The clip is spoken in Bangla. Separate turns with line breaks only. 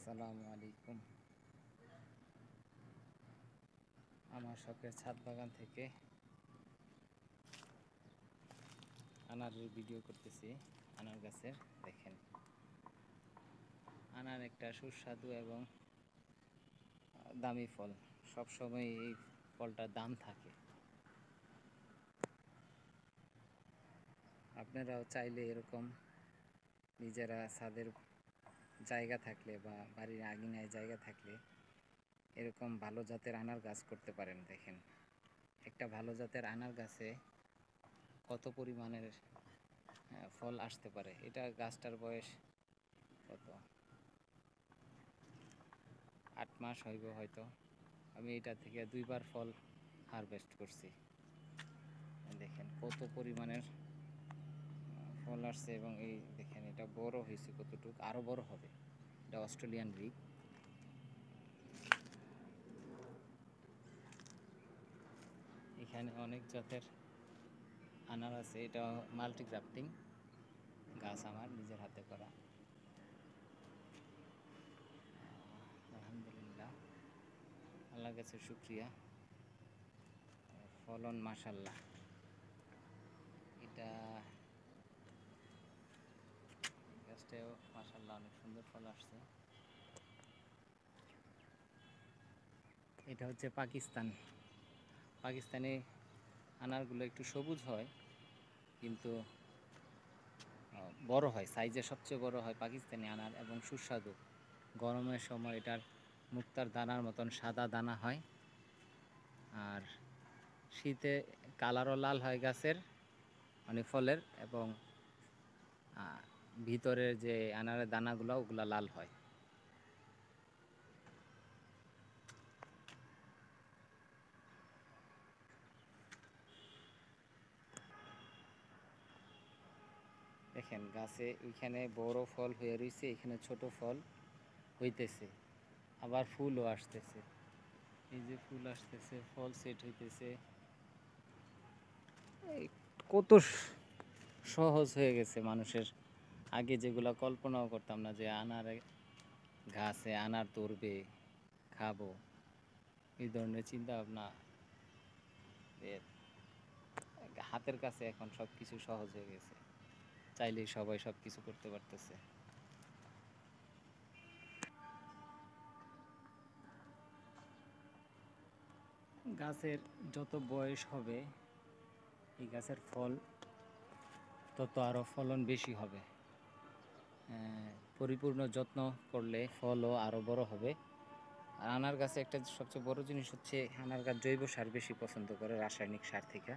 আসসালামু আলাইকুম। আমার শখের ছাদ বাগান থেকে আনারের ভিডিও করতেছি। আনার গাছের দেখেন, আনার একটা সুস্বাদু এবং দামি ফল। সবসময় এই ফলটার দাম থাকে। আপনারাও চাইলে এরকম নিজেরা ছাদের জায়গা থাকলে বা বাড়ির আঙিনায় জায়গা থাকলে এরকম ভালো জাতের আনার গাছ করতে পারেন। দেখেন, একটা ভালো জাতের আনার গাছে কত পরিমাণের ফল আসতে পারে। এটা গাছটার বয়স কত, 8 মাস হইব হয়তো। আমি এটা থেকে 2বার ফল হারভেস্ট করছি। দেখেন কত পরিমাণের ফল আসছে, এবং এই দেখেন এটা বড় হয়েছে কতটুকু, আরও বড় হবে। এটা অস্ট্রেলিয়ান বিগ। এখানে অনেক জাতের আনার আছে। এটা মাল্টি গ্রাফটিং গাছ, আমার নিজের হাতে করা। আলহামদুলিল্লাহ, আল্লাহর কাছে শুকরিয়া। ফলন মাশাল্লাহ। এটা গাছটাও মাশাল্লাহ অনেক সুন্দর ফল আসছে। এটা হচ্ছে পাকিস্তানি আনারগুলো একটু সবুজ হয়, কিন্তু বড় হয়, সাইজে সবচেয়ে বড় হয় পাকিস্তানি আনার, এবং সুস্বাদু। গরমের সময় এটার মুক্তার দানার মতন সাদা দানা হয়, আর শীতে কালারও লাল হয় গাছের, মানে ফলের, এবং ভিতরের যে আনারের দানাগুলো ওগুলা লাল হয়। দেখেন গাছে ওইখানে বড় ফল হয়ে রয়েছে, এখানে ছোট ফল হইতেছে, আবার ফুলও আসতেছে। এই যে ফুল আসতেছে, ফল সেট হইতেছে। কত সহজ হয়ে গেছে মানুষের। আগে যেগুলো কল্পনাও করতাম না, যে আনারে গাছে আনার ধরবে, খাবো, এই ধরনের চিন্তা ভাবনা, হাতের কাছে এখন সব কিছু সহজ হয়ে গেছে। চাইলেই সবাই সব কিছু করতে পারতেছে। গাছের যত বয়স হবে, এই গাছের ফল তত আরও ফলন বেশি হবে। পরিপূর্ণ যত্ন করলে ফলও আরও বড় হবে। আর আনার গাছে একটা সবচেয়ে বড় জিনিস হচ্ছে, আনার গাছ জৈব সার বেশি পছন্দ করে রাসায়নিক সার থেকে।